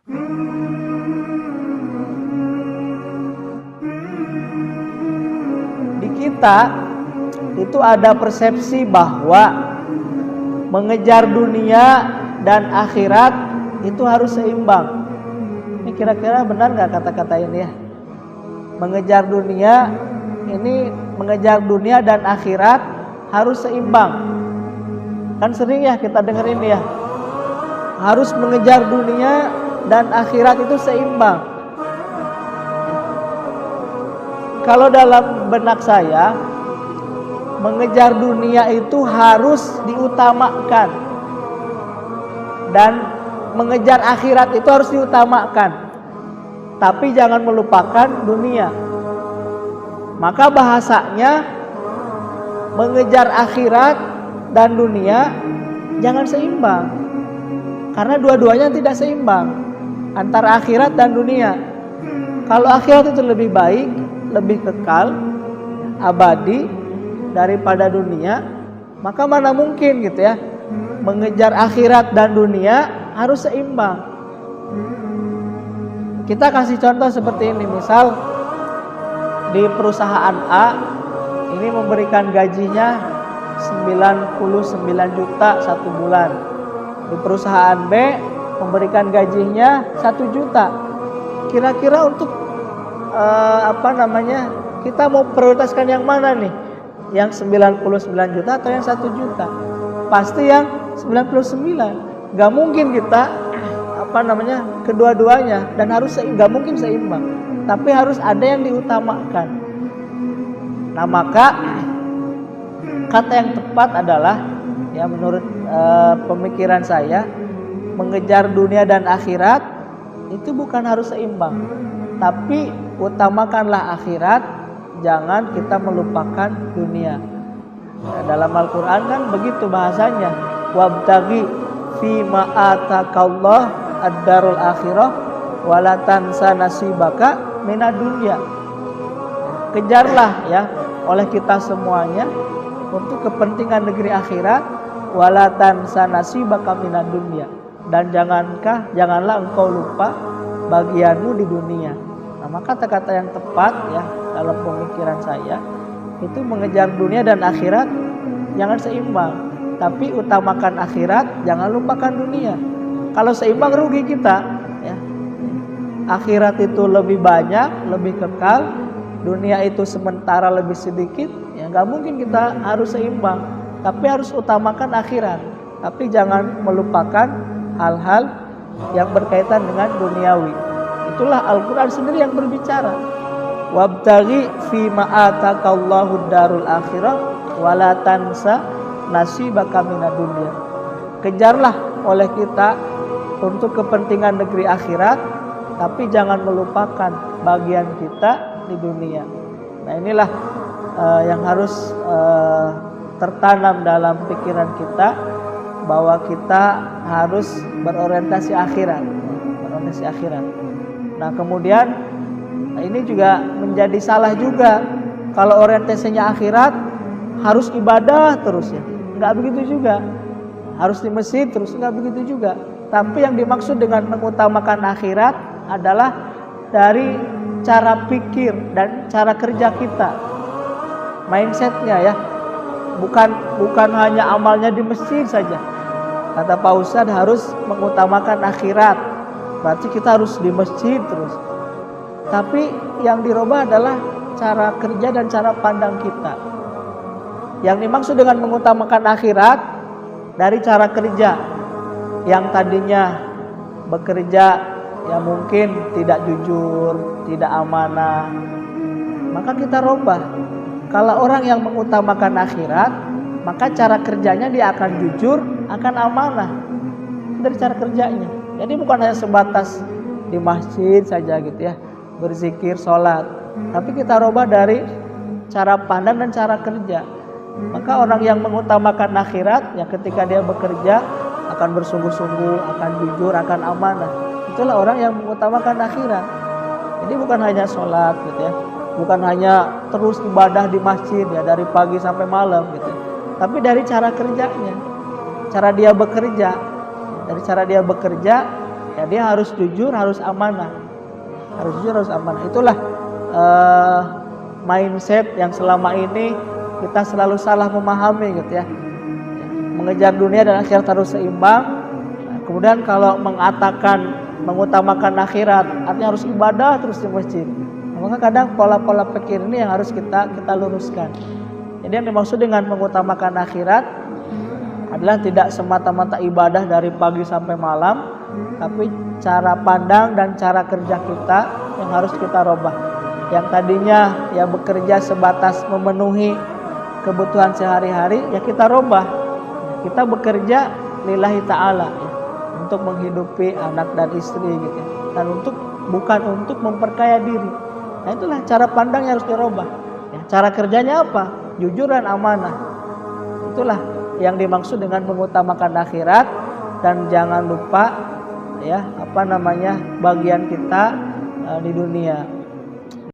Di kita itu ada persepsi bahwa mengejar dunia dan akhirat itu harus seimbang. Ini kira-kira benar nggak kata-kata ini ya? Mengejar dunia dan akhirat harus seimbang. Kan sering ya kita dengar ini ya, harus mengejar dunia dan akhirat itu seimbang. Kalau dalam benak saya, mengejar dunia itu harus diutamakan dan mengejar akhirat itu harus diutamakan, tapi jangan melupakan dunia. Maka bahasanya mengejar akhirat dan dunia jangan seimbang, karena dua-duanya tidak seimbang antara akhirat dan dunia. Kalau akhirat itu lebih baik, lebih kekal, abadi daripada dunia, maka mana mungkin gitu ya, mengejar akhirat dan dunia harus seimbang. Kita kasih contoh seperti ini, misal di perusahaan A ini memberikan gajinya 99 juta satu bulan, di perusahaan B memberikan gajinya 1 juta. Kira-kira untuk kita mau prioritaskan yang mana nih? Yang 99 juta atau yang 1 juta? Pasti yang 99. Gak mungkin kita kedua-duanya, dan gak mungkin seimbang. Tapi harus ada yang diutamakan. Nah, maka kata yang tepat adalah ya menurut pemikiran saya, mengejar dunia dan akhirat itu bukan harus seimbang, tapi utamakanlah akhirat, jangan kita melupakan dunia. Nah, dalam Al-Quran kan begitu bahasanya, wabtaghi fima atakallah ad-darul akhirah wala tansa nasibaka minad dunya. Kejarlah ya oleh kita semuanya untuk kepentingan negeri akhirat, wala tansa nasibaka minad dunya, dan janganlah engkau lupa bagianmu di dunia. Nah, maka kata-kata yang tepat ya dalam pemikiran saya itu mengejar dunia dan akhirat jangan seimbang, tapi utamakan akhirat, jangan lupakan dunia. Kalau seimbang rugi kita ya. Akhirat itu lebih banyak, lebih kekal, dunia itu sementara lebih sedikit, ya nggak mungkin kita harus seimbang, tapi harus utamakan akhirat, tapi jangan melupakan hal-hal yang berkaitan dengan duniawi. Itulah Al-Quran sendiri yang berbicara, wabtaghi fima atakallahu darul akhirah wala tansa nasibaka minad dunya. Kejarlah oleh kita untuk kepentingan negeri akhirat, tapi jangan melupakan bagian kita di dunia. Nah, inilah yang harus tertanam dalam pikiran kita, bahwa kita harus berorientasi akhirat, Nah, kemudian ini juga menjadi salah juga kalau orientasinya akhirat harus ibadah terus ya. Enggak begitu juga. Harus di masjid terus, enggak begitu juga. Tapi yang dimaksud dengan mengutamakan akhirat adalah dari cara pikir dan cara kerja kita, mindsetnya ya, bukan hanya amalnya di masjid saja. Kata Pak Ustadz harus mengutamakan akhirat, berarti kita harus di masjid terus. Tapi yang dirubah adalah cara kerja dan cara pandang kita. Yang dimaksud dengan mengutamakan akhirat dari cara kerja, yang tadinya bekerja ya mungkin tidak jujur, tidak amanah, maka kita rubah. Kalau orang yang mengutamakan akhirat, maka cara kerjanya dia akan jujur, akan amanah dari cara kerjanya. Jadi bukan hanya sebatas di masjid saja gitu ya, berzikir, sholat, tapi kita rubah dari cara pandang dan cara kerja. Maka orang yang mengutamakan akhirat, ya ketika dia bekerja akan bersungguh-sungguh, akan jujur, akan amanah. Itulah orang yang mengutamakan akhirat. Jadi bukan hanya sholat gitu ya, bukan hanya terus ibadah di masjid ya dari pagi sampai malam gitu, tapi dari cara kerjanya, cara dia bekerja. Dari cara dia bekerja ya dia harus jujur, harus amanah. Harus jujur, harus amanah. Itulah mindset yang selama ini kita selalu salah memahami gitu ya. Mengejar dunia dan akhirat harus seimbang. Kemudian kalau mengutamakan akhirat, artinya harus ibadah terus di masjid. Maka kadang pola-pola pikir ini yang harus kita luruskan. Jadi yang dimaksud dengan mengutamakan akhirat adalah tidak semata-mata ibadah dari pagi sampai malam, tapi cara pandang dan cara kerja kita yang harus kita rubah. Yang tadinya ya bekerja sebatas memenuhi kebutuhan sehari-hari, ya kita rubah. Kita bekerja lillahi ta'ala ya, untuk menghidupi anak dan istri gitu ya. Dan bukan untuk memperkaya diri. Nah itulah cara pandang yang harus dirubah ya. Cara kerjanya apa? Jujur dan amanah. Itulah yang dimaksud dengan mengutamakan akhirat. Dan jangan lupa ya bagian kita di dunia.